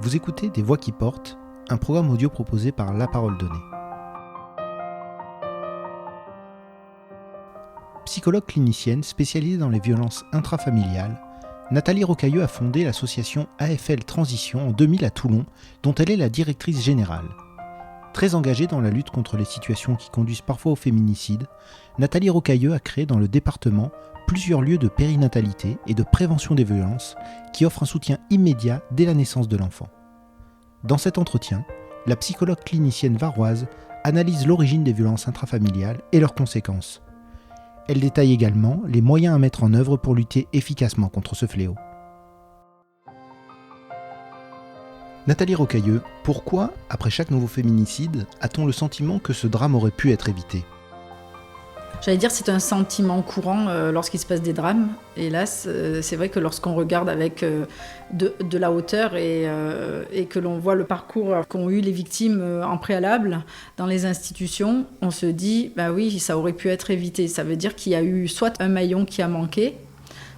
Vous écoutez Des Voix qui portent, un programme audio proposé par La Parole Donnée. Psychologue clinicienne spécialisée dans les violences intrafamiliales, Nathalie Rocailleux a fondé l'association AFL Transition en 2000 à Toulon, dont elle est la directrice générale. Très engagée dans la lutte contre les situations qui conduisent parfois au féminicide, Nathalie Rocailleux a créé dans le département plusieurs lieux de périnatalité et de prévention des violences qui offrent un soutien immédiat dès la naissance de l'enfant. Dans cet entretien, la psychologue clinicienne varoise analyse l'origine des violences intrafamiliales et leurs conséquences. Elle détaille également les moyens à mettre en œuvre pour lutter efficacement contre ce fléau. Nathalie Rocailleux, pourquoi, après chaque nouveau féminicide, a-t-on le sentiment que ce drame aurait pu être évité ? J'allais dire c'est un sentiment courant lorsqu'il se passe des drames. Hélas, c'est vrai que lorsqu'on regarde avec de la hauteur et que l'on voit le parcours qu'ont eu les victimes en préalable dans les institutions, on se dit, bah oui, ça aurait pu être évité. Ça veut dire qu'il y a eu soit un maillon qui a manqué,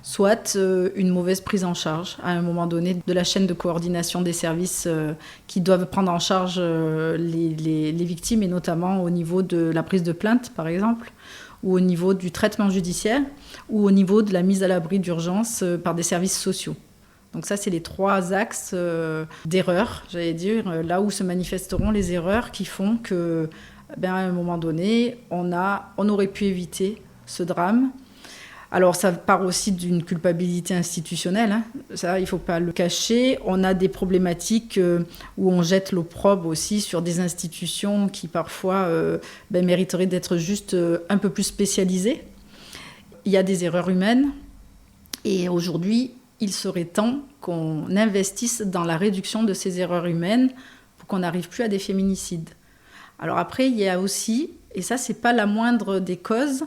soit une mauvaise prise en charge à un moment donné de la chaîne de coordination des services qui doivent prendre en charge les victimes, et notamment au niveau de la prise de plainte, par exemple, ou au niveau du traitement judiciaire, ou au niveau de la mise à l'abri d'urgence par des services sociaux. Donc ça, c'est les trois axes d'erreurs, j'allais dire, là où se manifesteront les erreurs qui font que, à un moment donné, on aurait pu éviter ce drame. Alors ça part aussi d'une culpabilité institutionnelle, hein. Ça il ne faut pas le cacher. On a des problématiques où on jette l'opprobre aussi sur des institutions qui parfois mériteraient d'être juste un peu plus spécialisées. Il y a des erreurs humaines et aujourd'hui il serait temps qu'on investisse dans la réduction de ces erreurs humaines pour qu'on n'arrive plus à des féminicides. Alors après il y a aussi, et ça c'est pas la moindre des causes,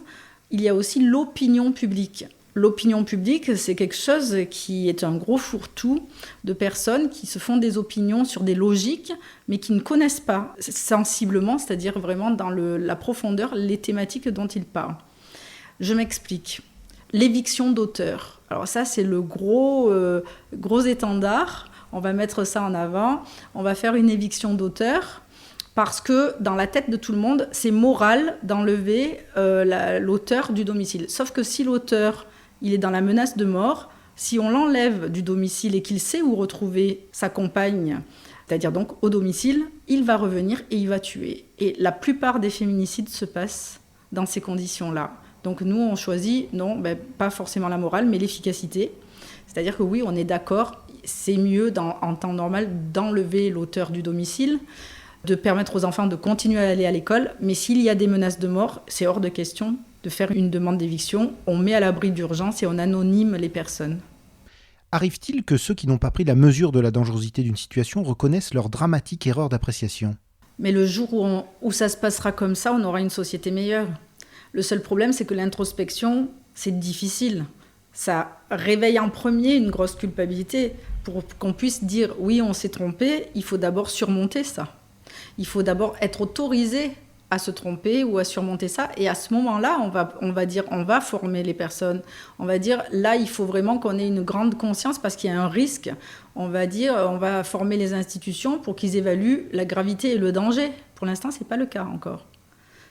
il y a aussi l'opinion publique. L'opinion publique, c'est quelque chose qui est un gros fourre-tout de personnes qui se font des opinions sur des logiques, mais qui ne connaissent pas sensiblement, c'est-à-dire vraiment dans la profondeur, les thématiques dont ils parlent. Je m'explique. L'éviction d'auteur. Alors ça, c'est le gros étendard. On va mettre ça en avant. On va faire une éviction d'auteur. Parce que dans la tête de tout le monde, c'est moral d'enlever l'auteur du domicile. Sauf que si l'auteur, il est dans la menace de mort, si on l'enlève du domicile et qu'il sait où retrouver sa compagne, c'est-à-dire donc au domicile, il va revenir et il va tuer. Et la plupart des féminicides se passent dans ces conditions-là. Donc nous, on choisit, pas forcément la morale, mais l'efficacité. C'est-à-dire que oui, on est d'accord, c'est mieux en temps normal d'enlever l'auteur du domicile, de permettre aux enfants de continuer à aller à l'école. Mais s'il y a des menaces de mort, c'est hors de question de faire une demande d'éviction. On met à l'abri d'urgence et on anonyme les personnes. Arrive-t-il que ceux qui n'ont pas pris la mesure de la dangerosité d'une situation reconnaissent leur dramatique erreur d'appréciation ? Mais le jour où ça se passera comme ça, on aura une société meilleure. Le seul problème, c'est que l'introspection, c'est difficile. Ça réveille en premier une grosse culpabilité. Pour qu'on puisse dire « oui, on s'est trompé », il faut d'abord surmonter ça. Il faut d'abord être autorisé à se tromper ou à surmonter ça. Et à ce moment-là, on va former les personnes. On va dire, là, il faut vraiment qu'on ait une grande conscience parce qu'il y a un risque. On va former les institutions pour qu'ils évaluent la gravité et le danger. Pour l'instant, ce n'est pas le cas encore.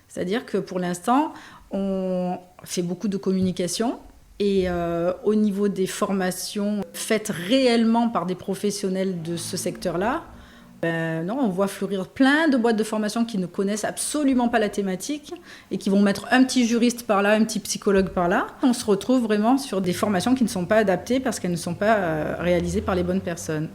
C'est-à-dire que pour l'instant, on fait beaucoup de communication. Et au niveau des formations faites réellement par des professionnels de ce secteur-là, non, on voit fleurir plein de boîtes de formation qui ne connaissent absolument pas la thématique et qui vont mettre un petit juriste par là, un petit psychologue par là. On se retrouve vraiment sur des formations qui ne sont pas adaptées parce qu'elles ne sont pas réalisées par les bonnes personnes.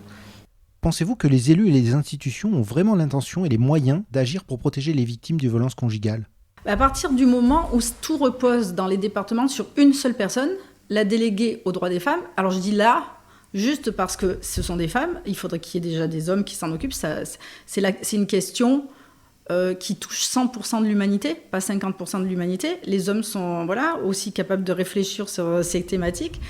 Pensez-vous que les élus et les institutions ont vraiment l'intention et les moyens d'agir pour protéger les victimes de violences conjugales ? À partir du moment où tout repose dans les départements sur une seule personne, la déléguée aux droits des femmes, alors je dis là, juste parce que ce sont des femmes, il faudrait qu'il y ait déjà des hommes qui s'en occupent. C'est une question qui touche 100% de l'humanité, pas 50% de l'humanité. Les hommes sont aussi capables de réfléchir sur ces thématiques.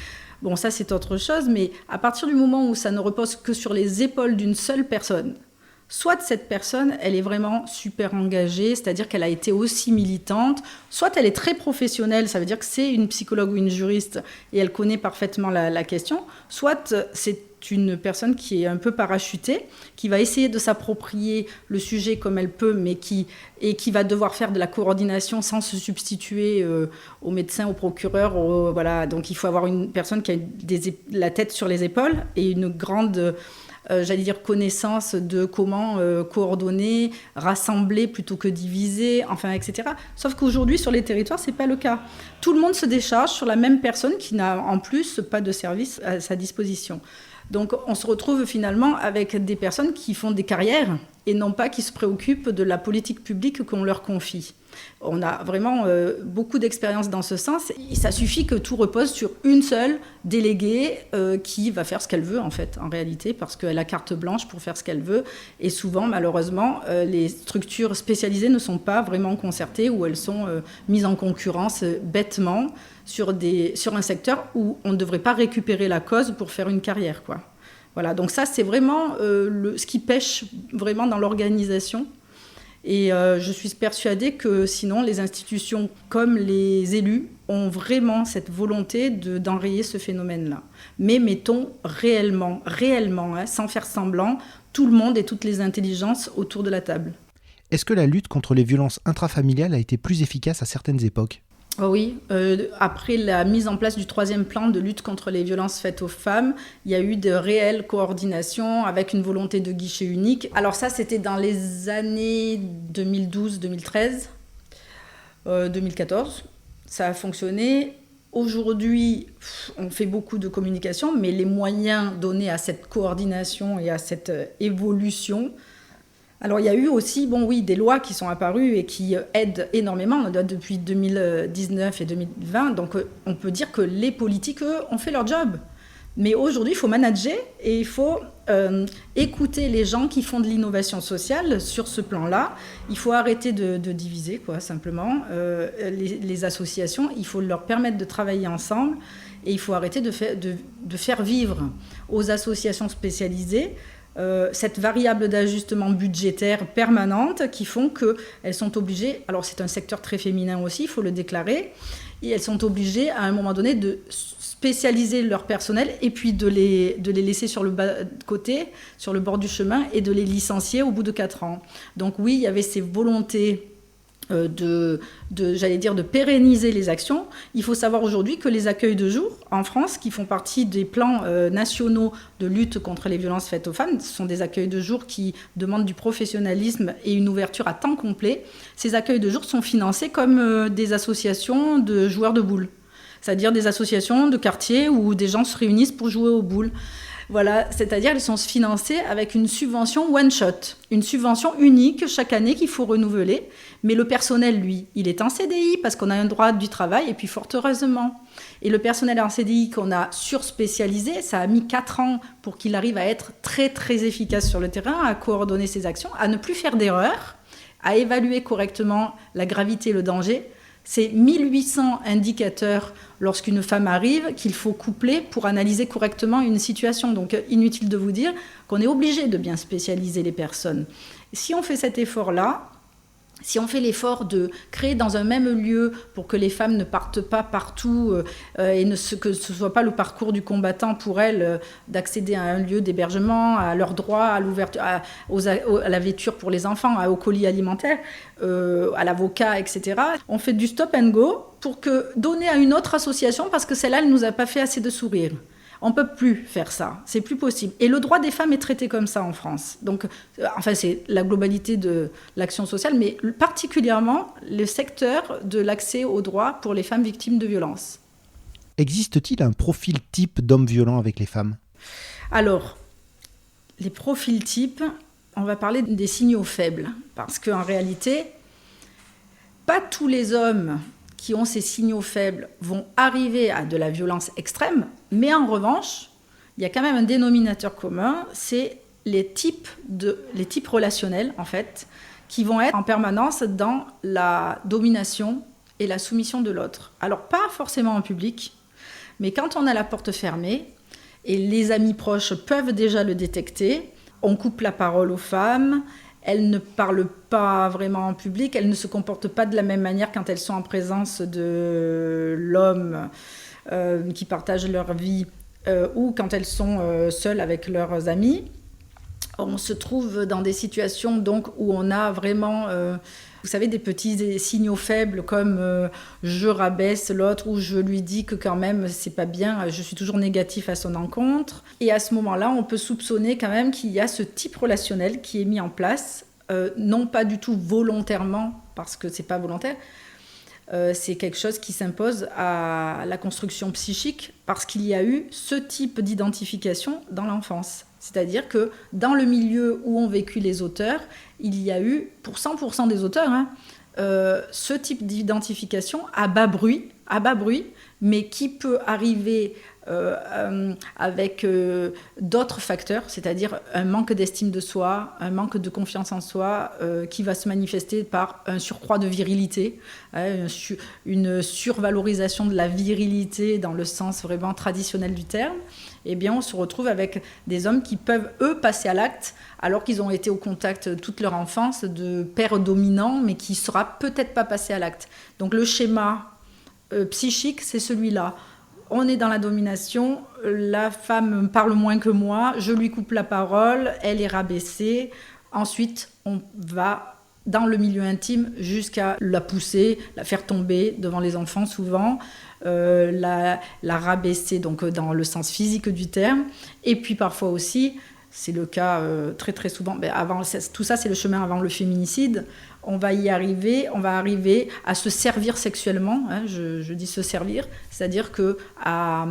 Bon, ça, c'est autre chose, mais à partir du moment où ça ne repose que sur les épaules d'une seule personne, soit cette personne, elle est vraiment super engagée, c'est-à-dire qu'elle a été aussi militante, soit elle est très professionnelle, ça veut dire que c'est une psychologue ou une juriste et elle connaît parfaitement la question, soit c'est une personne qui est un peu parachutée, qui va essayer de s'approprier le sujet comme elle peut, mais qui va devoir faire de la coordination sans se substituer aux médecins, aux procureurs. Voilà. Donc il faut avoir une personne qui a la tête sur les épaules et une grande... connaissance de comment coordonner, rassembler plutôt que diviser, enfin, etc. Sauf qu'aujourd'hui, sur les territoires, ce n'est pas le cas. Tout le monde se décharge sur la même personne qui n'a en plus pas de service à sa disposition. Donc, on se retrouve finalement avec des personnes qui font des carrières et non pas qui se préoccupent de la politique publique qu'on leur confie. On a vraiment beaucoup d'expérience dans ce sens. Ça suffit que tout repose sur une seule déléguée qui va faire ce qu'elle veut, en fait, en réalité, parce qu'elle a carte blanche pour faire ce qu'elle veut. Et souvent, malheureusement, les structures spécialisées ne sont pas vraiment concertées ou elles sont mises en concurrence bêtement sur un secteur où on ne devrait pas récupérer la cause pour faire une carrière, quoi. Voilà, donc ça, c'est vraiment ce qui pêche vraiment dans l'organisation. Et je suis persuadée que sinon, les institutions comme les élus ont vraiment cette volonté d'enrayer ce phénomène-là. Mais mettons réellement, sans faire semblant, tout le monde et toutes les intelligences autour de la table. Est-ce que la lutte contre les violences intrafamiliales a été plus efficace à certaines époques ? Oh oui, après la mise en place du 3e plan de lutte contre les violences faites aux femmes, il y a eu de réelles coordinations avec une volonté de guichet unique. Alors ça, c'était dans les années 2012, 2013, 2014. Ça a fonctionné. Aujourd'hui, on fait beaucoup de communication, mais les moyens donnés à cette coordination et à cette évolution... Alors, il y a eu aussi, des lois qui sont apparues et qui aident énormément depuis 2019 et 2020. Donc, on peut dire que les politiques, eux, ont fait leur job. Mais aujourd'hui, il faut manager et il faut écouter les gens qui font de l'innovation sociale sur ce plan-là. Il faut arrêter de diviser, quoi, simplement. Les associations, il faut leur permettre de travailler ensemble et il faut arrêter de faire vivre aux associations spécialisées cette variable d'ajustement budgétaire permanente qui font qu'elles sont obligées, alors c'est un secteur très féminin aussi, il faut le déclarer, et elles sont obligées à un moment donné de spécialiser leur personnel et puis de les laisser sur le côté, sur le bord du chemin et de les licencier au bout de 4 ans. Donc oui, il y avait ces volontés de pérenniser les actions. Il faut savoir aujourd'hui que les accueils de jour en France, qui font partie des plans nationaux de lutte contre les violences faites aux femmes, ce sont des accueils de jour qui demandent du professionnalisme et une ouverture à temps complet. Ces accueils de jour sont financés comme des associations de joueurs de boules, c'est-à-dire des associations de quartier où des gens se réunissent pour jouer aux boules. Voilà, c'est-à-dire qu'ils sont financés avec une subvention one-shot, une subvention unique chaque année qu'il faut renouveler. Mais le personnel, lui, il est en CDI parce qu'on a un droit du travail, et puis fort heureusement. Et le personnel en CDI qu'on a surspécialisé, ça a mis 4 ans pour qu'il arrive à être très, très efficace sur le terrain, à coordonner ses actions, à ne plus faire d'erreurs, à évaluer correctement la gravité et le danger. C'est 1800 indicateurs lorsqu'une femme arrive qu'il faut coupler pour analyser correctement une situation. Donc, inutile de vous dire qu'on est obligé de bien spécialiser les personnes. Si on fait cet effort-là, si on fait l'effort de créer dans un même lieu pour que les femmes ne partent pas partout et que ce ne soit pas le parcours du combattant pour elles d'accéder à un lieu d'hébergement, à leurs droits, à l'ouverture, à la vêture pour les enfants, au colis alimentaire, à l'avocat, etc. On fait du stop and go pour donner à une autre association parce que celle-là, elle ne nous a pas fait assez de sourire. On ne peut plus faire ça, c'est plus possible. Et le droit des femmes est traité comme ça en France. Donc, c'est la globalité de l'action sociale, mais particulièrement le secteur de l'accès aux droits pour les femmes victimes de violences. Existe-t-il un profil type d'homme violent avec les femmes ? Alors, les profils types, on va parler des signaux faibles. Parce qu'en réalité, pas tous les hommes qui ont ces signaux faibles vont arriver à de la violence extrême, mais en revanche, il y a quand même un dénominateur commun, c'est les types relationnels, en fait, qui vont être en permanence dans la domination et la soumission de l'autre. Alors, pas forcément en public, mais quand on a la porte fermée, et les amis proches peuvent déjà le détecter, on coupe la parole aux femmes, elles ne parlent pas vraiment en public, elles ne se comportent pas de la même manière quand elles sont en présence de l'homme qui partage leur vie ou quand elles sont seules avec leurs amis. On se trouve dans des situations donc, où on a vraiment, vous savez, des petits signaux faibles comme je rabaisse l'autre ou je lui dis que quand même c'est pas bien, je suis toujours négatif à son encontre. Et à ce moment-là, on peut soupçonner quand même qu'il y a ce type relationnel qui est mis en place, non pas du tout volontairement, parce que c'est pas volontaire, c'est quelque chose qui s'impose à la construction psychique parce qu'il y a eu ce type d'identification dans l'enfance. C'est-à-dire que dans le milieu où ont vécu les auteurs, il y a eu, pour 100% des auteurs, ce type d'identification à bas bruit, mais qui peut arriver avec d'autres facteurs, c'est-à-dire un manque d'estime de soi, un manque de confiance en soi, qui va se manifester par un surcroît de virilité, une survalorisation de la virilité dans le sens vraiment traditionnel du terme. Eh bien, on se retrouve avec des hommes qui peuvent, eux, passer à l'acte, alors qu'ils ont été au contact toute leur enfance de pères dominants, mais qui ne sera peut-être pas passé à l'acte. Donc le schéma psychique, c'est celui-là. On est dans la domination, la femme parle moins que moi, je lui coupe la parole, elle est rabaissée. Ensuite, on va dans le milieu intime jusqu'à la pousser, la faire tomber devant les enfants souvent, la rabaisser donc dans le sens physique du terme. Et puis parfois aussi, c'est le cas très très souvent, tout ça c'est le chemin avant le féminicide, on va arriver à se servir sexuellement, je dis se servir, c'est-à-dire à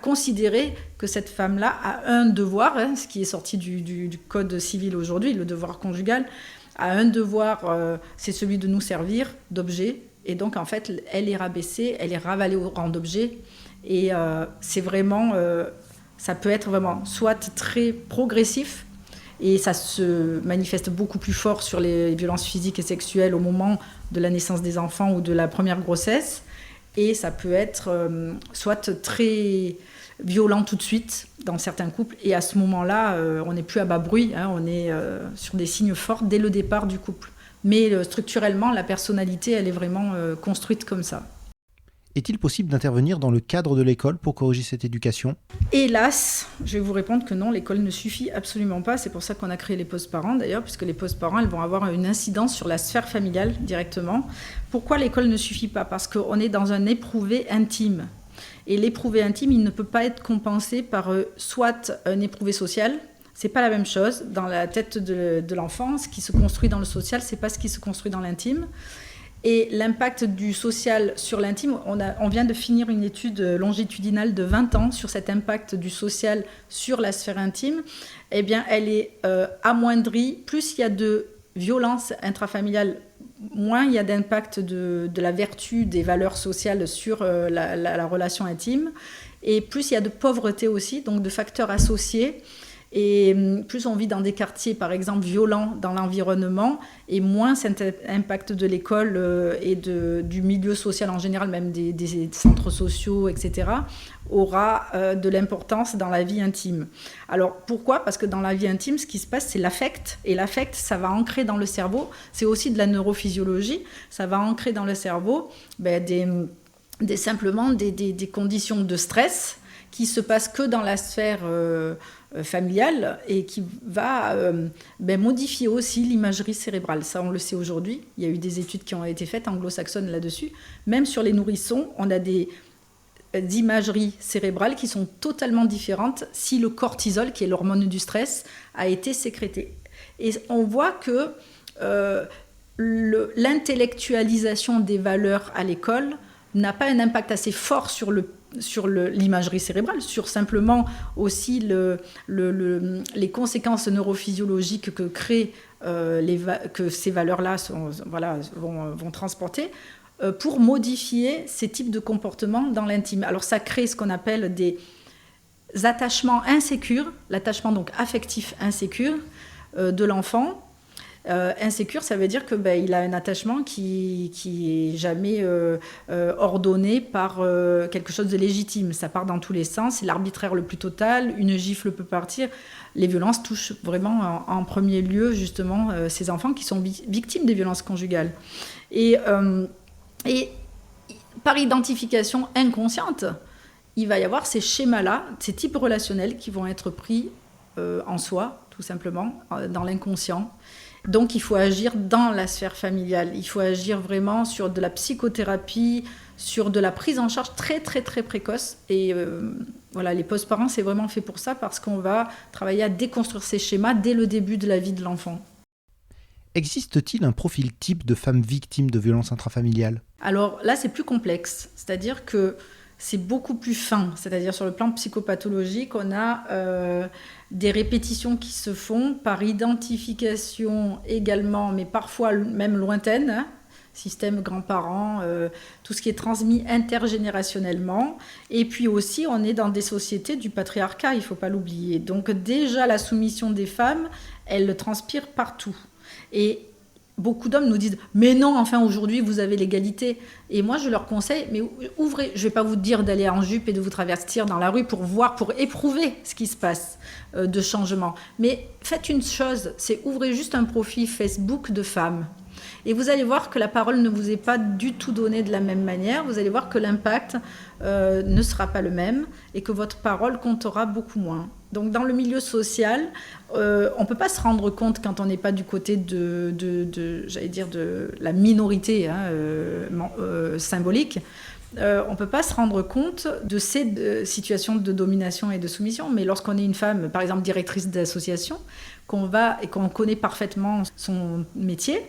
considérer que cette femme-là a un devoir, ce qui est sorti du code civil aujourd'hui, le devoir conjugal, a un devoir, c'est celui de nous servir d'objet, et donc en fait elle est rabaissée, elle est ravalée au rang d'objet, et c'est vraiment... ça peut être vraiment soit très progressif, et ça se manifeste beaucoup plus fort sur les violences physiques et sexuelles au moment de la naissance des enfants ou de la première grossesse, et ça peut être soit très violent tout de suite dans certains couples, et à ce moment-là, on n'est plus à bas bruit, on est sur des signes forts dès le départ du couple. Mais structurellement, la personnalité, elle est vraiment construite comme ça. Est-il possible d'intervenir dans le cadre de l'école pour corriger cette éducation ? Hélas, je vais vous répondre que non, l'école ne suffit absolument pas. C'est pour ça qu'on a créé les postes parents d'ailleurs, puisque les postes parents, elles vont avoir une incidence sur la sphère familiale directement. Pourquoi l'école ne suffit pas ? Parce qu'on est dans un éprouvé intime. Et l'éprouvé intime, il ne peut pas être compensé par soit un éprouvé social. C'est pas la même chose. Dans la tête de l'enfant, ce qui se construit dans le social, c'est pas ce qui se construit dans l'intime. Et l'impact du social sur l'intime, on vient de finir une étude longitudinale de 20 ans sur cet impact du social sur la sphère intime. Eh bien, elle est amoindrie. Plus il y a de violence intrafamiliale, moins il y a d'impact de la vertu des valeurs sociales sur la relation intime. Et plus il y a de pauvreté aussi, donc de facteurs associés. Et plus on vit dans des quartiers, par exemple, violents dans l'environnement, et moins cet impact de l'école et du milieu social en général, même des centres sociaux, etc., aura de l'importance dans la vie intime. Alors pourquoi ? Parce que dans la vie intime, ce qui se passe, c'est l'affect. Et l'affect, ça va ancrer dans le cerveau. C'est aussi de la neurophysiologie. Ça va ancrer dans le cerveau simplement des conditions de stress qui se passent que dans la sphère familiale et qui va modifier aussi l'imagerie cérébrale. Ça, on le sait aujourd'hui. Il y a eu des études qui ont été faites anglo-saxonnes là-dessus. Même sur les nourrissons, on a des imageries cérébrales qui sont totalement différentes si le cortisol, qui est l'hormone du stress, a été sécrété. Et on voit que l'intellectualisation des valeurs à l'école n'a pas un impact assez fort sur l'imagerie cérébrale, sur simplement aussi les conséquences neurophysiologiques que créent que ces valeurs-là vont transporter pour modifier ces types de comportements dans l'intime. Alors ça crée ce qu'on appelle des attachements insécures, l'attachement donc affectif insécure de l'enfant. Insécure, ça veut dire que il a un attachement qui est jamais ordonné par quelque chose de légitime. Ça part dans tous les sens, c'est l'arbitraire le plus total, une gifle peut partir. Les violences touchent vraiment en premier lieu justement ces enfants qui sont victimes des violences conjugales. Et par identification inconsciente, il va y avoir ces schémas-là, ces types relationnels qui vont être pris en soi, tout simplement, dans l'inconscient. Donc il faut agir dans la sphère familiale, il faut agir vraiment sur de la psychothérapie, sur de la prise en charge très très très précoce. Et voilà, les post-parents, c'est vraiment fait pour ça, parce qu'on va travailler à déconstruire ces schémas dès le début de la vie de l'enfant. Existe-t-il un profil type de femme victime de violences intrafamiliales ? Alors là, c'est plus complexe, c'est-à-dire que c'est beaucoup plus fin, c'est-à-dire sur le plan psychopathologique, on a des répétitions qui se font par identification également, mais parfois même lointaine, hein, système grands-parents, tout ce qui est transmis intergénérationnellement. Et puis aussi, on est dans des sociétés du patriarcat, il ne faut pas l'oublier. Donc déjà, la soumission des femmes, elle le transpire partout. Et beaucoup d'hommes nous disent « Mais non, enfin, aujourd'hui, vous avez l'égalité. » Et moi, je leur conseille, mais ouvrez, je ne vais pas vous dire d'aller en jupe et de vous travestir dans la rue pour voir, pour éprouver ce qui se passe de changement. Mais faites une chose, c'est ouvrez juste un profil Facebook de femmes. Et vous allez voir que la parole ne vous est pas du tout donnée de la même manière. Vous allez voir que l'impact ne sera pas le même et que votre parole comptera beaucoup moins. Donc dans le milieu social, on ne peut pas se rendre compte quand on n'est pas du côté j'allais dire de la minorité symbolique. On ne peut pas se rendre compte de ces situations de domination et de soumission. Mais lorsqu'on est une femme, par exemple directrice d'association, qu'on connaît parfaitement son métier,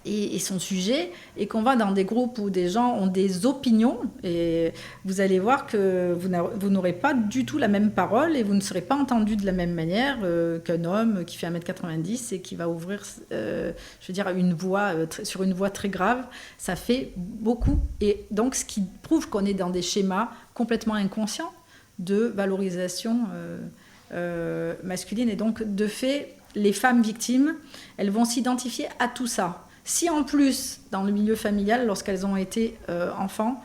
et son sujet, et qu'on va dans des groupes où des gens ont des opinions, et vous allez voir que vous n'aurez pas du tout la même parole, et vous ne serez pas entendu de la même manière qu'un homme qui fait 1m90 et qui va ouvrir, je veux dire, sur une voix très grave. Ça fait beaucoup. Et donc, ce qui prouve qu'on est dans des schémas complètement inconscients de valorisation masculine. Et donc, de fait, les femmes victimes, elles vont s'identifier à tout ça. Si en plus, dans le milieu familial, lorsqu'elles ont été enfants,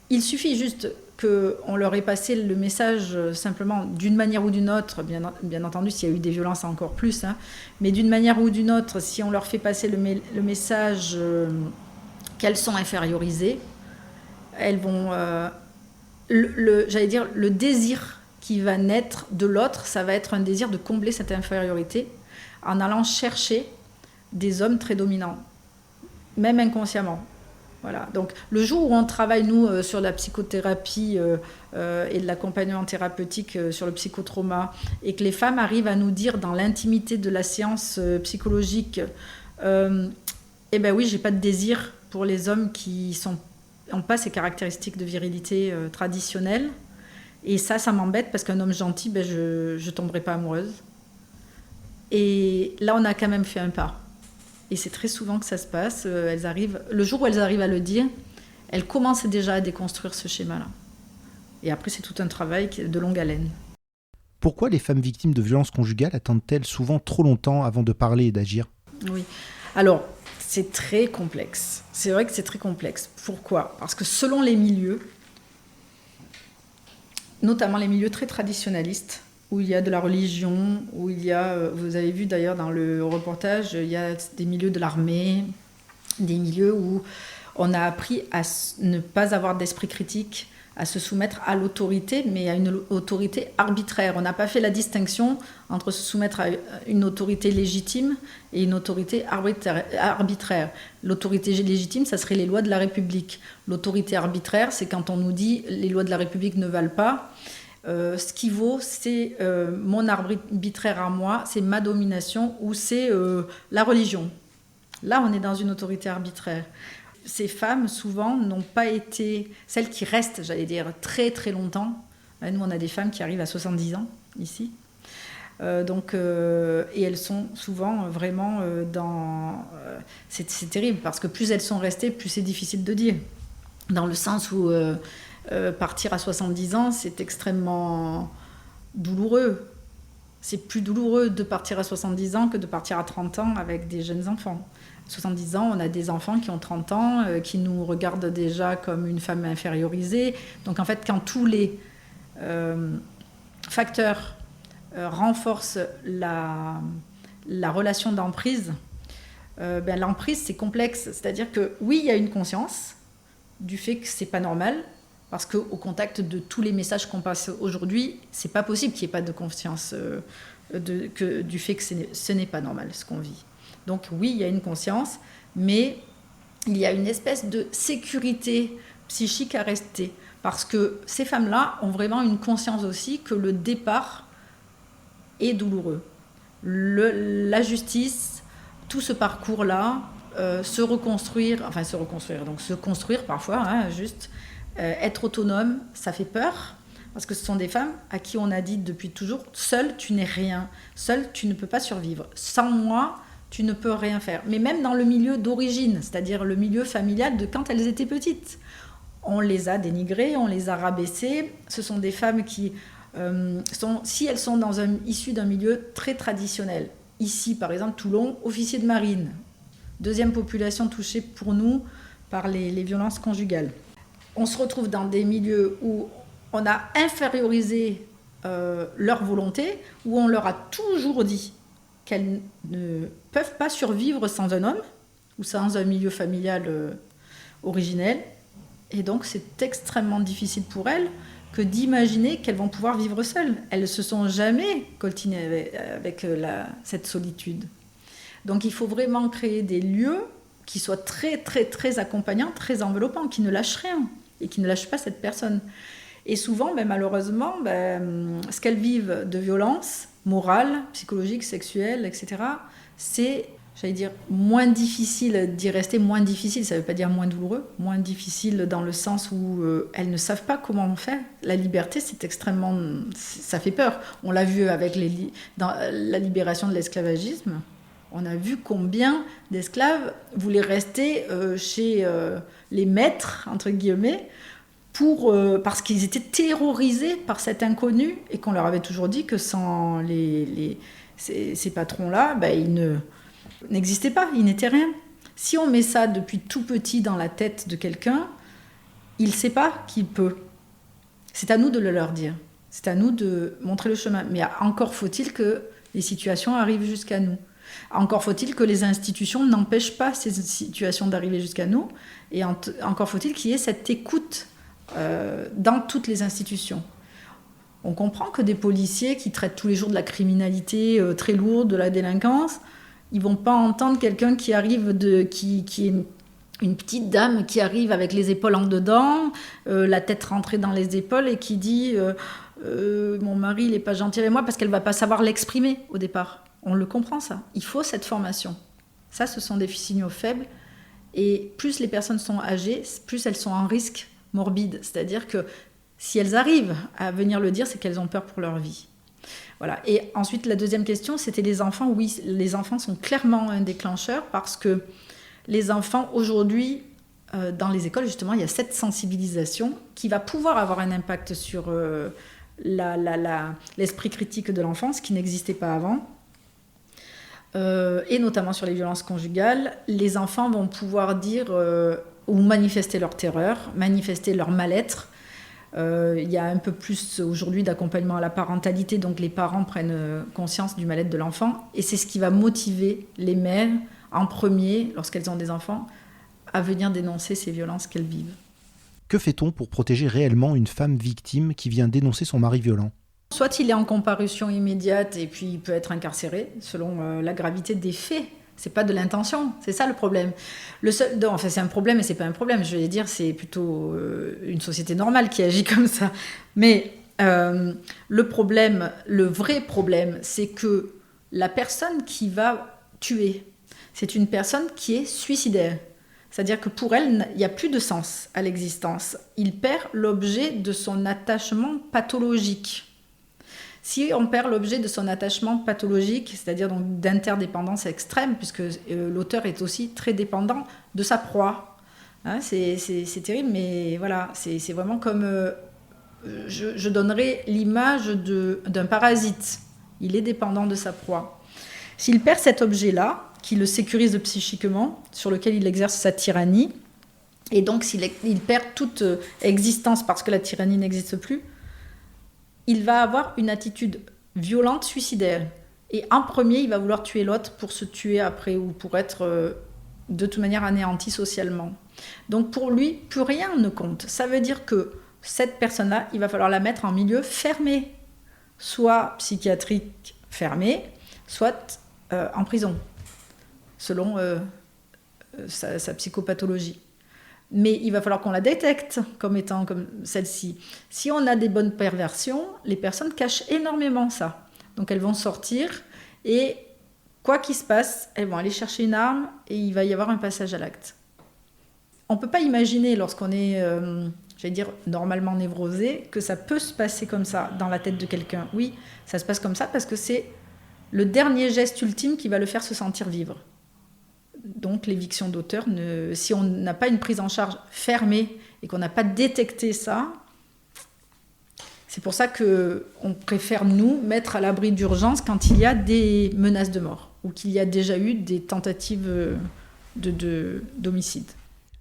il suffit juste qu'on leur ait passé le message simplement d'une manière ou d'une autre, bien entendu, s'il y a eu des violences encore plus, hein, mais d'une manière ou d'une autre, si on leur fait passer le message qu'elles sont infériorisées, elles vont... j'allais dire, le désir qui va naître de l'autre, ça va être un désir de combler cette infériorité en allant chercher des hommes très dominants, même inconsciemment. Voilà. Donc, le jour où on travaille, nous, sur la psychothérapie et de l'accompagnement thérapeutique sur le psychotrauma, et que les femmes arrivent à nous dire dans l'intimité de la séance psychologique eh ben oui, j'ai pas de désir pour les hommes qui n'ont pas ces caractéristiques de virilité traditionnelles. Et ça m'embête parce qu'un homme gentil, ben je tomberai pas amoureuse. Et là, on a quand même fait un pas. Et c'est très souvent que ça se passe. Le jour où elles arrivent à le dire, elles commencent déjà à déconstruire ce schéma-là. Et après, c'est tout un travail de longue haleine. Pourquoi les femmes victimes de violences conjugales attendent-elles souvent trop longtemps avant de parler et d'agir ? Oui. Alors, c'est très complexe. C'est vrai que c'est très complexe. Pourquoi ? Parce que selon les milieux, notamment les milieux très traditionnalistes, où il y a de la religion, où il y a, vous avez vu d'ailleurs dans le reportage, il y a des milieux de l'armée, des milieux où on a appris à ne pas avoir d'esprit critique, à se soumettre à l'autorité, mais à une autorité arbitraire. On n'a pas fait la distinction entre se soumettre à une autorité légitime et une autorité arbitraire. L'autorité légitime, ça serait les lois de la République. L'autorité arbitraire, c'est quand on nous dit les lois de la République ne valent pas. Ce qui vaut, c'est mon arbitraire à moi, c'est ma domination ou c'est la religion. Là, on est dans une autorité arbitraire. Ces femmes, souvent, n'ont pas été celles qui restent, j'allais dire, très très longtemps. Nous, on a des femmes qui arrivent à 70 ans, ici. Et elles sont souvent vraiment dans... c'est terrible, parce que plus elles sont restées, plus c'est difficile de dire. Dans le sens où partir à 70 ans, c'est extrêmement douloureux. C'est plus douloureux de partir à 70 ans que de partir à 30 ans avec des jeunes enfants. 70 ans, on a des enfants qui ont 30 ans, qui nous regardent déjà comme une femme infériorisée. Donc en fait, quand tous les facteurs renforcent la relation d'emprise, l'emprise, c'est complexe. C'est-à-dire que oui, il y a une conscience du fait que c'est pas normal, Parce qu'au contact de tous les messages qu'on passe aujourd'hui, c'est pas possible qu'il n'y ait pas de conscience du fait que ce n'est pas normal ce qu'on vit. Donc oui, il y a une conscience, mais il y a une espèce de sécurité psychique à rester. Parce que ces femmes-là ont vraiment une conscience aussi que le départ est douloureux. La justice, tout ce parcours-là, se construire parfois, hein, juste être autonome, ça fait peur. Parce que ce sont des femmes à qui on a dit depuis toujours, seule tu n'es rien, seule tu ne peux pas survivre. Sans moi, tu ne peux rien faire. Mais même dans le milieu d'origine, c'est-à-dire le milieu familial de quand elles étaient petites. On les a dénigrées, on les a rabaissées. Ce sont des femmes qui, si elles sont issues d'un milieu très traditionnel. Ici, par exemple, Toulon, officier de marine. Deuxième population touchée pour nous par les violences conjugales. On se retrouve dans des milieux où on a infériorisé leur volonté, où on leur a toujours dit qu'elles ne peuvent pas survivre sans un homme ou sans un milieu familial originel. Et donc, c'est extrêmement difficile pour elles que d'imaginer qu'elles vont pouvoir vivre seules. Elles ne se sont jamais coltinées avec cette solitude. Donc, il faut vraiment créer des lieux qui soient très, très, très accompagnants, très enveloppants, qui ne lâchent rien et qui ne lâchent pas cette personne. Et souvent, malheureusement, ce qu'elles vivent de violence morale, psychologique, sexuelle, etc., c'est, j'allais dire, moins difficile d'y rester, moins difficile, ça ne veut pas dire moins douloureux, moins difficile dans le sens où elles ne savent pas comment on fait. La liberté, c'est extrêmement... ça fait peur. On l'a vu avec dans la libération de l'esclavagisme. On a vu combien d'esclaves voulaient rester chez les maîtres, entre guillemets, parce qu'ils étaient terrorisés par cet inconnu et qu'on leur avait toujours dit que sans ces patrons-là, ils n'existaient pas, ils n'étaient rien. Si on met ça depuis tout petit dans la tête de quelqu'un, il ne sait pas qu'il peut. C'est à nous de le leur dire. C'est à nous de montrer le chemin. Mais encore faut-il que les situations arrivent jusqu'à nous. Encore faut-il que les institutions n'empêchent pas ces situations d'arriver jusqu'à nous. Et encore faut-il qu'il y ait cette écoute dans toutes les institutions. On comprend que des policiers qui traitent tous les jours de la criminalité très lourde, de la délinquance, ils vont pas entendre quelqu'un qui arrive qui est une petite dame qui arrive avec les épaules en dedans, la tête rentrée dans les épaules et qui dit mon mari il est pas gentil avec moi, parce qu'elle va pas savoir l'exprimer au départ. On le comprend ça. Il faut cette formation. Ça, ce sont des signaux faibles. Et plus les personnes sont âgées, plus elles sont en risque morbide. C'est-à-dire que si elles arrivent à venir le dire, c'est qu'elles ont peur pour leur vie. Voilà. Et ensuite, la deuxième question, c'était les enfants. Oui, les enfants sont clairement un déclencheur parce que les enfants, aujourd'hui, dans les écoles, justement, il y a cette sensibilisation qui va pouvoir avoir un impact sur l'esprit critique de l'enfance qui n'existait pas avant. Et notamment sur les violences conjugales, les enfants vont pouvoir dire ou manifester leur terreur, manifester leur mal-être. Il y a un peu plus aujourd'hui d'accompagnement à la parentalité, donc les parents prennent conscience du mal-être de l'enfant, et c'est ce qui va motiver les mères en premier, lorsqu'elles ont des enfants, à venir dénoncer ces violences qu'elles vivent. Que fait-on pour protéger réellement une femme victime qui vient dénoncer son mari violent ? Soit il est en comparution immédiate et puis il peut être incarcéré selon la gravité des faits. C'est pas de l'intention, c'est ça le problème. C'est un problème et c'est pas un problème. Je vais dire, c'est plutôt une société normale qui agit comme ça. Mais le problème, le vrai problème, c'est que la personne qui va tuer, c'est une personne qui est suicidaire. C'est-à-dire que pour elle, il n'y a plus de sens à l'existence. Il perd l'objet de son attachement pathologique. Si on perd l'objet de son attachement pathologique, c'est-à-dire donc d'interdépendance extrême, puisque l'auteur est aussi très dépendant de sa proie. Hein, c'est terrible, mais voilà, c'est vraiment comme... je donnerais l'image d'un parasite. Il est dépendant de sa proie. S'il perd cet objet-là, qui le sécurise psychiquement, sur lequel il exerce sa tyrannie, et donc s'il perd toute existence parce que la tyrannie n'existe plus, il va avoir une attitude violente, suicidaire. Et en premier, il va vouloir tuer l'autre pour se tuer après ou pour être de toute manière anéanti socialement. Donc pour lui, plus rien ne compte. Ça veut dire que cette personne-là, il va falloir la mettre en milieu fermé, soit psychiatrique fermé, soit en prison, selon sa psychopathologie. Mais il va falloir qu'on la détecte comme étant comme celle-ci. Si on a des bonnes perversions, les personnes cachent énormément ça. Donc elles vont sortir et quoi qu'il se passe, elles vont aller chercher une arme et il va y avoir un passage à l'acte. On ne peut pas imaginer lorsqu'on est, normalement névrosé, que ça peut se passer comme ça dans la tête de quelqu'un. Oui, ça se passe comme ça parce que c'est le dernier geste ultime qui va le faire se sentir vivre. Donc l'éviction d'auteur, si on n'a pas une prise en charge fermée et qu'on n'a pas détecté ça, c'est pour ça qu'on préfère nous mettre à l'abri d'urgence quand il y a des menaces de mort ou qu'il y a déjà eu des tentatives d'homicide.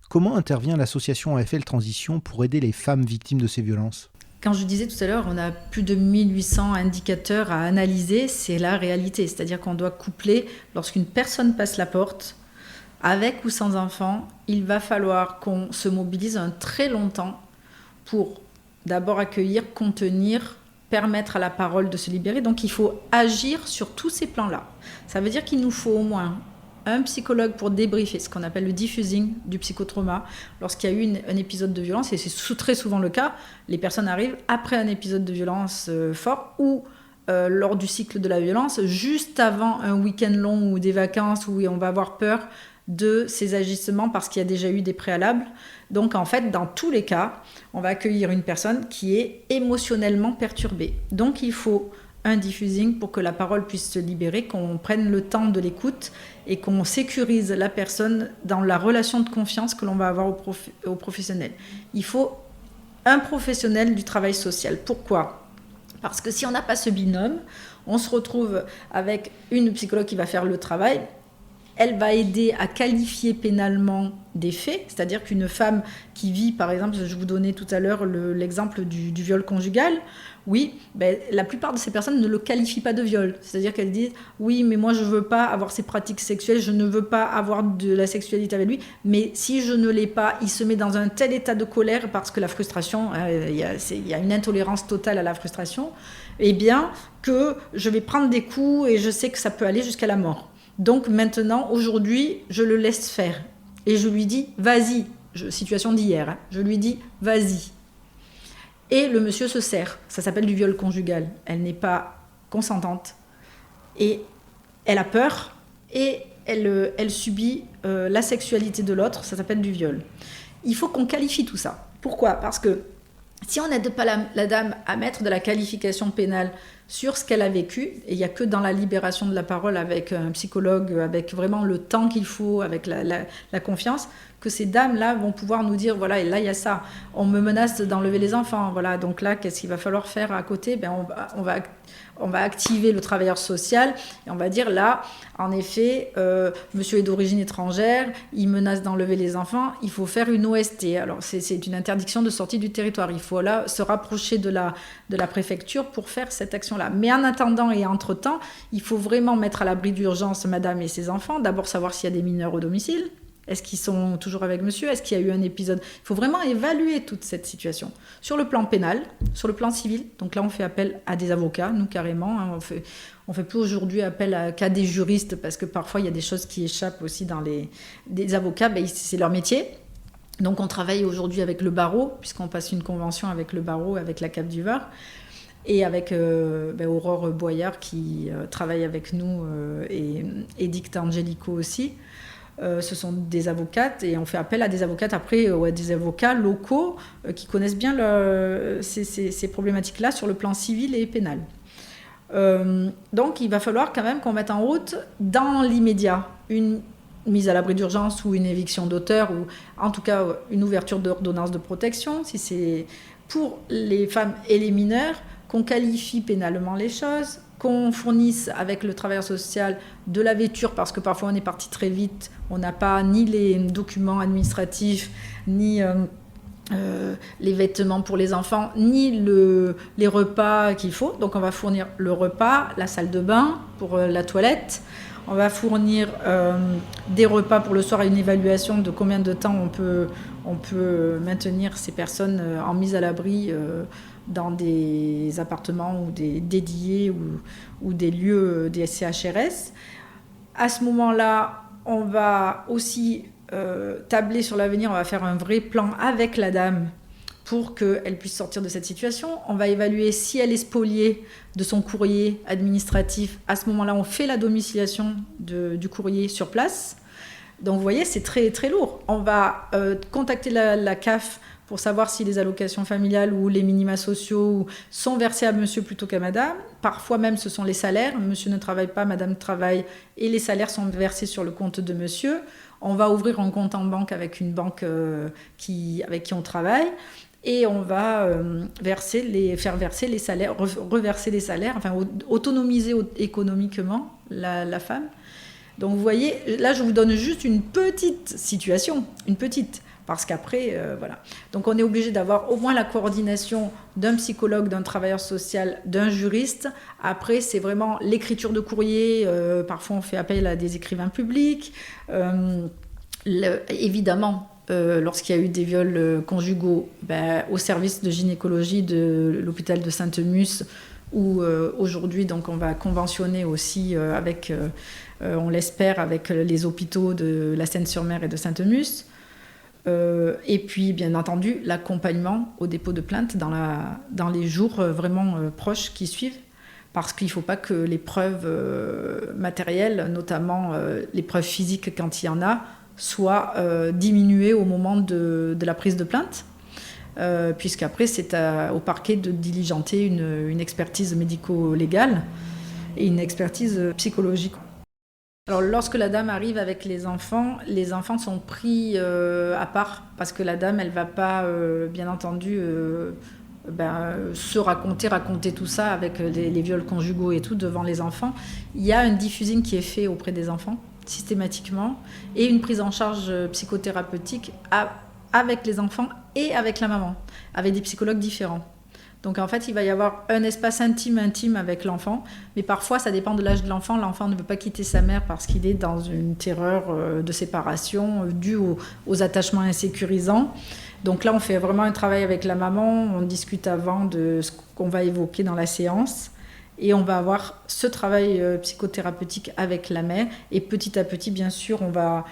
Comment intervient l'association AFL Transition pour aider les femmes victimes de ces violences ? Quand je disais tout à l'heure, on a plus de 1800 indicateurs à analyser, c'est la réalité. C'est-à-dire qu'on doit coupler, lorsqu'une personne passe la porte, avec ou sans enfant, il va falloir qu'on se mobilise un très longtemps pour d'abord accueillir, contenir, permettre à la parole de se libérer. Donc il faut agir sur tous ces plans-là. Ça veut dire qu'il nous faut au moins un psychologue pour débriefer, ce qu'on appelle le diffusing du psychotrauma. Lorsqu'il y a eu un épisode de violence, et c'est très souvent le cas, les personnes arrivent après un épisode de violence fort ou lors du cycle de la violence, juste avant un week-end long ou des vacances où on va avoir peur de ces agissements parce qu'il y a déjà eu des préalables. Donc en fait, dans tous les cas, on va accueillir une personne qui est émotionnellement perturbée. Donc il faut un diffusing pour que la parole puisse se libérer, qu'on prenne le temps de l'écoute et qu'on sécurise la personne dans la relation de confiance que l'on va avoir au professionnel. Il faut un professionnel du travail social. Pourquoi ? Parce que si on n'a pas ce binôme, on se retrouve avec une psychologue qui va faire le travail. Elle va aider à qualifier pénalement des faits, c'est-à-dire qu'une femme qui vit, par exemple, je vous donnais tout à l'heure l'exemple du viol conjugal, oui, la plupart de ces personnes ne le qualifient pas de viol. C'est-à-dire qu'elles disent « oui, mais moi je ne veux pas avoir ces pratiques sexuelles, je ne veux pas avoir de la sexualité avec lui, mais si je ne l'ai pas, il se met dans un tel état de colère parce que la frustration, il y a une intolérance totale à la frustration, eh bien que je vais prendre des coups et je sais que ça peut aller jusqu'à la mort. Donc maintenant, aujourd'hui, je le laisse faire. Et je lui dis, vas-y. Situation d'hier, je lui dis, vas-y. Et le monsieur se serre. Ça s'appelle du viol conjugal. Elle n'est pas consentante. Et elle a peur. Et elle subit la sexualité de l'autre. Ça s'appelle du viol. Il faut qu'on qualifie tout ça. Pourquoi ? Parce que si on n'aide pas la dame à mettre de la qualification pénale sur ce qu'elle a vécu, et il n'y a que dans la libération de la parole avec un psychologue, avec vraiment le temps qu'il faut, avec la confiance, que ces dames-là vont pouvoir nous dire, voilà, et là il y a ça, on me menace d'enlever les enfants, voilà, donc là qu'est-ce qu'il va falloir faire à côté ? On va activer le travailleur social et on va dire là, en effet, monsieur est d'origine étrangère, il menace d'enlever les enfants, il faut faire une OST. Alors c'est une interdiction de sortie du territoire. Il faut là se rapprocher de la préfecture pour faire cette action-là. Mais en attendant et entre-temps, il faut vraiment mettre à l'abri d'urgence madame et ses enfants. D'abord savoir s'il y a des mineurs au domicile. Est-ce qu'ils sont toujours avec monsieur ? Est-ce qu'il y a eu un épisode ? Il faut vraiment évaluer toute cette situation. Sur le plan pénal, sur le plan civil, donc là on fait appel à des avocats, nous carrément. Hein, on fait plus aujourd'hui appel qu'à des juristes parce que parfois il y a des choses qui échappent aussi dans des avocats, c'est leur métier. Donc on travaille aujourd'hui avec le barreau, puisqu'on passe une convention avec le barreau, avec la CAF du Var. Et avec Aurore Boyard qui travaille avec nous et Edicte Angelico aussi. Ce sont des avocates et on fait appel à des avocates après à des avocats locaux qui connaissent bien ces problématiques-là sur le plan civil et pénal. Donc il va falloir quand même qu'on mette en route dans l'immédiat une mise à l'abri d'urgence ou une éviction d'auteur ou en tout cas une ouverture d'ordonnance de protection si c'est pour les femmes et les mineurs, qu'on qualifie pénalement les choses, qu'on fournisse avec le travailleur social de la vêture, parce que parfois on est parti très vite, on n'a pas ni les documents administratifs, ni les vêtements pour les enfants, ni les repas qu'il faut. Donc on va fournir le repas, la salle de bain pour la toilette. On va fournir des repas pour le soir et une évaluation de combien de temps on peut maintenir ces personnes en mise à l'abri dans des appartements ou des dédiés ou des lieux des CHRS. À ce moment-là, on va aussi tabler sur l'avenir, on va faire un vrai plan avec la dame pour qu'elle puisse sortir de cette situation. On va évaluer si elle est spoliée de son courrier administratif. À ce moment-là, on fait la domiciliation du courrier sur place. Donc vous voyez, c'est très, très lourd. On va contacter la CAF pour savoir si les allocations familiales ou les minima sociaux sont versés à monsieur plutôt qu'à madame. Parfois même, ce sont les salaires. Monsieur ne travaille pas, madame travaille, et les salaires sont versés sur le compte de monsieur. On va ouvrir un compte en banque avec une banque avec qui on travaille. Et on va faire verser les salaires, reverser les salaires, enfin autonomiser économiquement la femme. Donc vous voyez, là je vous donne juste une petite situation, parce qu'après, voilà. Donc on est obligé d'avoir au moins la coordination d'un psychologue, d'un travailleur social, d'un juriste. Après, c'est vraiment l'écriture de courrier. Parfois, on fait appel à des écrivains publics. Évidemment, lorsqu'il y a eu des viols conjugaux, au service de gynécologie de l'hôpital de Sainte-Musse, où aujourd'hui, donc, on va conventionner aussi on l'espère, avec les hôpitaux de la Seine-sur-Mer et de Sainte-Musse. Et puis, bien entendu, l'accompagnement au dépôt de plainte dans les jours vraiment proches qui suivent, parce qu'il ne faut pas que les preuves matérielles, notamment les preuves physiques quand il y en a, soient diminuées au moment de la prise de plainte, puisqu'après c'est au parquet de diligenter une expertise médico-légale et une expertise psychologique. Alors lorsque la dame arrive avec les enfants sont pris à part, parce que la dame elle va pas bien entendu raconter tout ça avec les viols conjugaux et tout devant les enfants. Il y a un diffusing qui est fait auprès des enfants systématiquement et une prise en charge psychothérapeutique avec les enfants et avec la maman, avec des psychologues différents. Donc en fait, il va y avoir un espace intime avec l'enfant, mais parfois ça dépend de l'âge de l'enfant. L'enfant ne veut pas quitter sa mère parce qu'il est dans une terreur de séparation due aux attachements insécurisants. Donc là, on fait vraiment un travail avec la maman, on discute avant de ce qu'on va évoquer dans la séance. Et on va avoir ce travail psychothérapeutique avec la mère. Et petit à petit, bien sûr, on va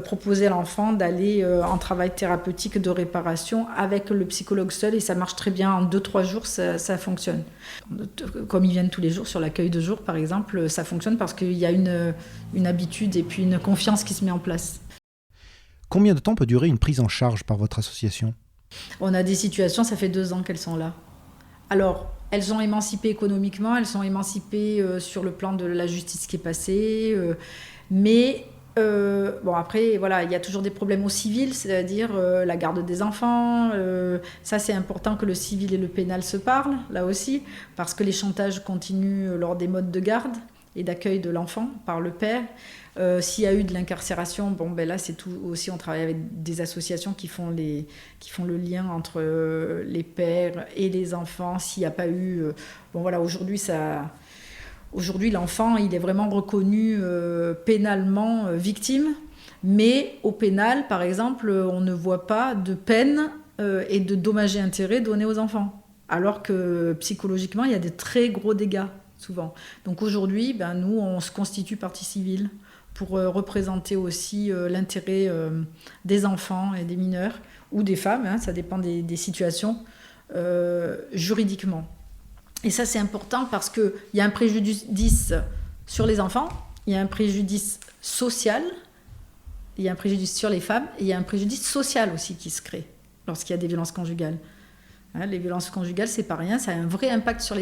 proposer à l'enfant d'aller en travail thérapeutique de réparation avec le psychologue seul. Et ça marche très bien. En 2-3 jours, ça fonctionne. Comme ils viennent tous les jours sur l'accueil de jour, par exemple, ça fonctionne parce qu'il y a une habitude et puis une confiance qui se met en place. Combien de temps peut durer une prise en charge par votre association ? On a des situations, ça fait 2 ans qu'elles sont là. Alors, elles sont émancipées économiquement, elles sont émancipées sur le plan de la justice qui est passée. Mais après, voilà, il y a toujours des problèmes au civil, c'est-à-dire la garde des enfants. Ça, c'est important que le civil et le pénal se parlent, là aussi, parce que les chantages continuent lors des modes de garde et d'accueil de l'enfant par le père. S'il y a eu de l'incarcération, là c'est tout aussi, on travaille avec des associations qui font le lien entre les pères et les enfants. S'il n'y a pas eu, aujourd'hui l'enfant il est vraiment reconnu pénalement victime, mais au pénal par exemple on ne voit pas de peine et de dommages et intérêts donnés aux enfants, alors que psychologiquement il y a des très gros dégâts souvent. Donc aujourd'hui nous on se constitue partie civile pour représenter aussi l'intérêt des enfants et des mineurs, ou des femmes, ça dépend des situations, juridiquement. Et ça, c'est important parce qu'il y a un préjudice sur les enfants, il y a un préjudice social, il y a un préjudice sur les femmes, et il y a un préjudice social aussi qui se crée lorsqu'il y a des violences conjugales. Les violences conjugales, c'est pas rien, ça a un vrai impact sur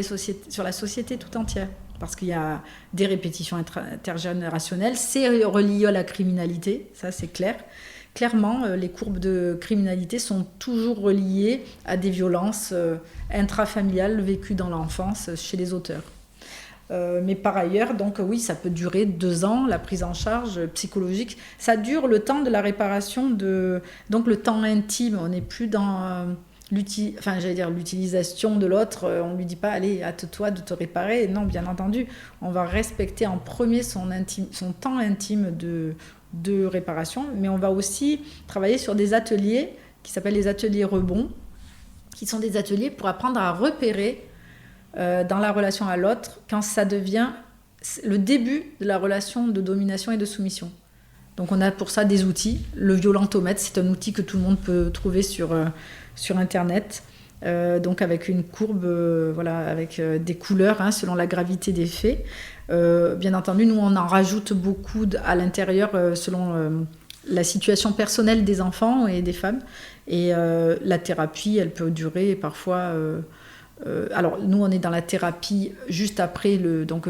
la société tout entière. Parce qu'il y a des répétitions intergénérationnelles, c'est relié à la criminalité, ça c'est clair. Clairement, les courbes de criminalité sont toujours reliées à des violences intrafamiliales vécues dans l'enfance chez les auteurs. Mais par ailleurs, donc oui, ça peut durer 2 ans, la prise en charge psychologique. Ça dure le temps de la réparation, donc le temps intime, on n'est plus dans l'utilisation de l'autre. On ne lui dit pas, allez, hâte-toi de te réparer. Non, bien entendu, on va respecter en premier son temps intime de réparation, mais on va aussi travailler sur des ateliers qui s'appellent les ateliers rebond, qui sont des ateliers pour apprendre à repérer dans la relation à l'autre quand ça devient le début de la relation de domination et de soumission. Donc on a pour ça des outils. Le violentomètre, c'est un outil que tout le monde peut trouver sur Internet, donc avec une courbe, avec des couleurs selon la gravité des faits. Bien entendu, nous on en rajoute beaucoup à l'intérieur selon la situation personnelle des enfants et des femmes. Et la thérapie, elle peut durer parfois... alors nous on est dans la thérapie juste après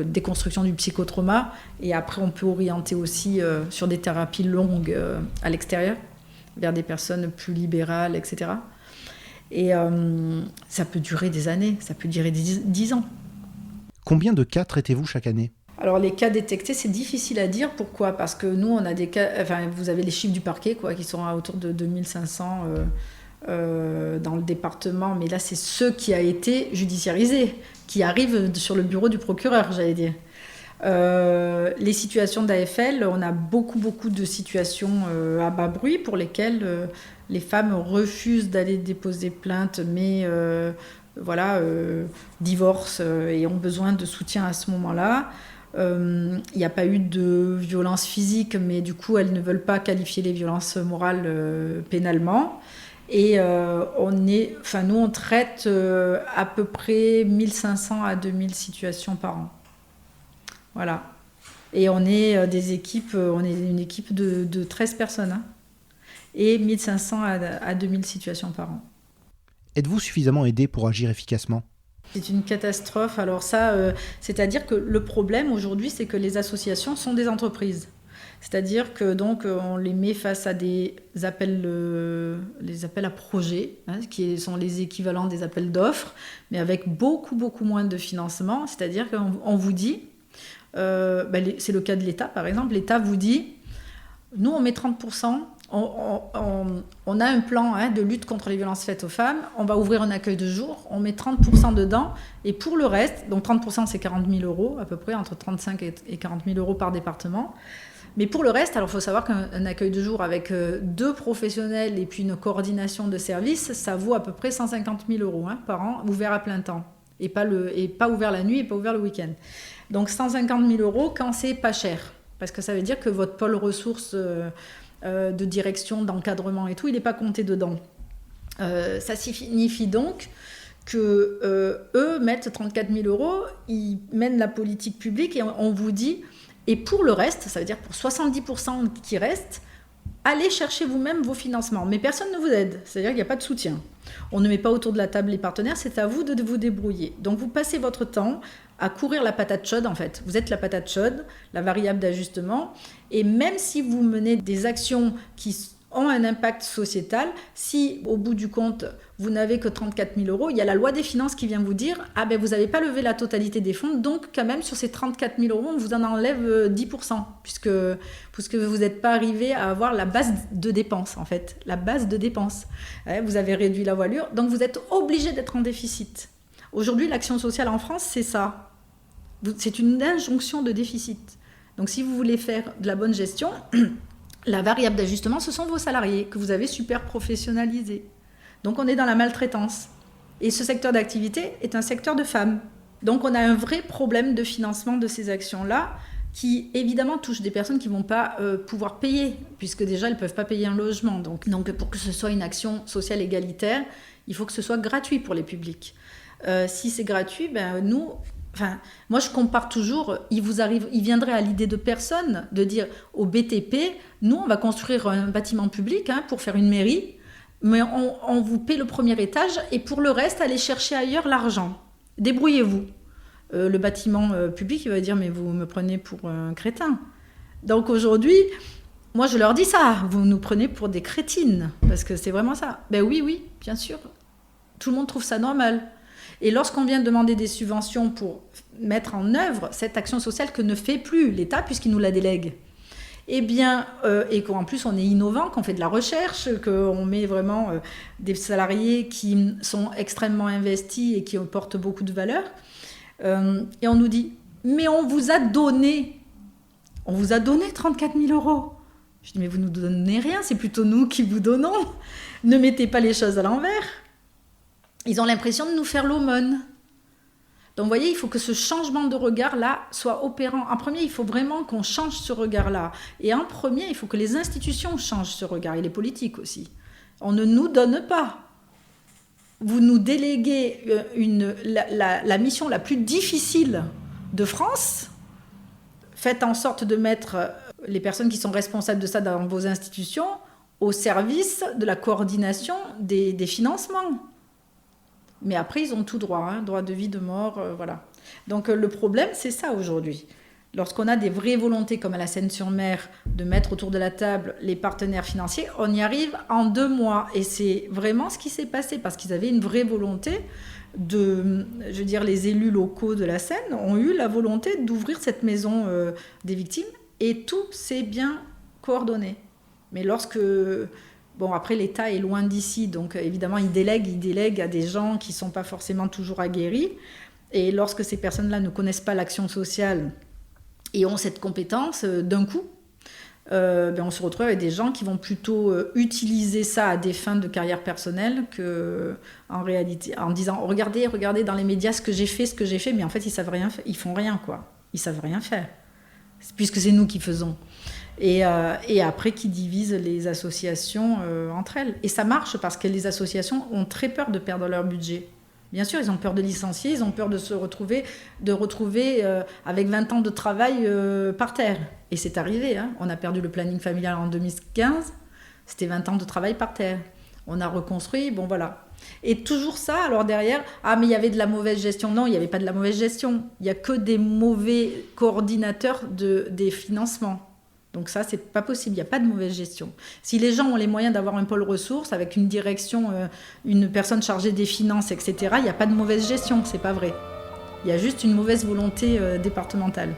déconstruction du psychotrauma, et après on peut orienter aussi sur des thérapies longues à l'extérieur vers des personnes plus libérales, etc. Et ça peut durer des années, ça peut durer 10 ans. Combien de cas traitez-vous chaque année ? Alors les cas détectés, c'est difficile à dire. Pourquoi ? Parce que nous on a des cas, vous avez les chiffres du parquet qui sont autour de 2500 dans le département, mais là c'est ceux qui a été judiciarisé, qui arrivent sur le bureau du procureur, j'allais dire. Les situations d'AFL, on a beaucoup de situations à bas bruit pour lesquelles les femmes refusent d'aller déposer plainte, mais divorcent et ont besoin de soutien à ce moment-là. Il n'y a pas eu de violence physique, mais du coup elles ne veulent pas qualifier les violences morales pénalement. Et nous on traite à peu près 1500 à 2000 situations par an. Voilà. Et on est une équipe de 13 personnes, et 1500 à 2000 situations par an. Êtes-vous suffisamment aidé pour agir efficacement ? C'est une catastrophe. Alors ça, c'est-à-dire que le problème aujourd'hui, c'est que les associations sont des entreprises. C'est-à-dire que donc on les met face à des appels à projets, qui sont les équivalents des appels d'offres, mais avec beaucoup moins de financement. C'est-à-dire qu'on vous dit, c'est le cas de l'État par exemple, l'État vous dit, nous on met 30%, on a un plan de lutte contre les violences faites aux femmes, on va ouvrir un accueil de jour, on met 30% dedans, et pour le reste, donc 30% c'est 40 000 euros à peu près, entre 35 et 40 000 euros par département. Mais pour le reste, alors il faut savoir qu'un accueil de jour avec 2 professionnels et puis une coordination de service, ça vaut à peu près 150 000 euros par an, ouvert à plein temps. Et pas ouvert la nuit et pas ouvert le week-end. Donc 150 000 euros quand c'est pas cher. Parce que ça veut dire que votre pôle ressources de direction, d'encadrement et tout, il n'est pas compté dedans. Ça signifie donc qu'eux mettent 34 000 euros, ils mènent la politique publique et on vous dit... Et pour le reste, ça veut dire pour 70% qui restent, allez chercher vous-même vos financements. Mais personne ne vous aide, c'est-à-dire qu'il n'y a pas de soutien. On ne met pas autour de la table les partenaires, c'est à vous de vous débrouiller. Donc vous passez votre temps à courir la patate chaude en fait. Vous êtes la patate chaude, la variable d'ajustement. Et même si vous menez des actions qui ont un impact sociétal, si au bout du compte vous n'avez que 34 000 euros, il y a la loi des finances qui vient vous dire vous n'avez pas levé la totalité des fonds, donc quand même sur ces 34 000 euros on vous en enlève 10%, puisque vous n'êtes pas arrivé à avoir la base de dépenses en fait, la base de dépenses. Vous avez réduit la voilure, donc vous êtes obligé d'être en déficit. Aujourd'hui l'action sociale en France c'est ça, c'est une injonction de déficit. Donc si vous voulez faire de la bonne gestion, la variable d'ajustement, ce sont vos salariés que vous avez super professionnalisés. Donc on est dans la maltraitance. Et ce secteur d'activité est un secteur de femmes. Donc on a un vrai problème de financement de ces actions-là qui évidemment touchent des personnes qui ne vont pas pouvoir payer, puisque déjà elles ne peuvent pas payer un logement. Donc pour que ce soit une action sociale égalitaire, il faut que ce soit gratuit pour les publics. Si c'est gratuit, moi je compare toujours, il viendrait à l'idée de personne de dire au BTP, nous on va construire un bâtiment public pour faire une mairie, mais on vous paie le premier étage et pour le reste, allez chercher ailleurs l'argent. Débrouillez-vous. Le bâtiment public, il va dire, mais vous me prenez pour un crétin. Donc aujourd'hui, moi je leur dis ça, vous nous prenez pour des crétines, parce que c'est vraiment ça. Oui, bien sûr. Tout le monde trouve ça normal. Et lorsqu'on vient demander des subventions pour mettre en œuvre cette action sociale que ne fait plus l'État puisqu'il nous la délègue, Eh bien, et qu'en plus on est innovant, qu'on fait de la recherche, qu'on met vraiment des salariés qui sont extrêmement investis et qui apportent beaucoup de valeur. Et on nous dit, mais on vous a donné 34 000 euros. Je dis, mais vous ne nous donnez rien, c'est plutôt nous qui vous donnons. Ne mettez pas les choses à l'envers. Ils ont l'impression de nous faire l'aumône. Donc vous voyez, il faut que ce changement de regard-là soit opérant. En premier, il faut vraiment qu'on change ce regard-là. Et en premier, il faut que les institutions changent ce regard, et les politiques aussi. On ne nous donne pas. Vous nous déléguez la mission la plus difficile de France. Faites en sorte de mettre les personnes qui sont responsables de ça dans vos institutions au service de la coordination des financements. Mais après, ils ont tout droit, droit de vie, de mort, voilà. Donc le problème, c'est ça aujourd'hui. Lorsqu'on a des vraies volontés, comme à la Seine-sur-Mer, de mettre autour de la table les partenaires financiers, on y arrive en 2 mois. Et c'est vraiment ce qui s'est passé, parce qu'ils avaient une vraie volonté les élus locaux de la Seine ont eu la volonté d'ouvrir cette maison des victimes, et tout s'est bien coordonné. Mais après, l'État est loin d'ici, donc évidemment, il délègue à des gens qui ne sont pas forcément toujours aguerris. Et lorsque ces personnes-là ne connaissent pas l'action sociale et ont cette compétence, d'un coup, on se retrouve avec des gens qui vont plutôt utiliser ça à des fins de carrière personnelle qu'en réalité, en disant « Regardez dans les médias ce que j'ai fait », mais en fait, ils font rien, quoi. Ils savent rien faire, puisque c'est nous qui faisons. Et après, qui divisent les associations entre elles. Et ça marche parce que les associations ont très peur de perdre leur budget. Bien sûr, ils ont peur de licencier, ils ont peur de se retrouver avec 20 ans de travail par terre. Et c'est arrivé, on a perdu le planning familial en 2015, c'était 20 ans de travail par terre. On a reconstruit, bon voilà. Et toujours ça, alors derrière, mais il y avait de la mauvaise gestion. Non, il n'y avait pas de la mauvaise gestion. Il n'y a que des mauvais coordinateurs des financements. Donc ça, c'est pas possible, il n'y a pas de mauvaise gestion. Si les gens ont les moyens d'avoir un pôle ressources avec une direction, une personne chargée des finances, etc., il n'y a pas de mauvaise gestion, c'est pas vrai. Il y a juste une mauvaise volonté départementale.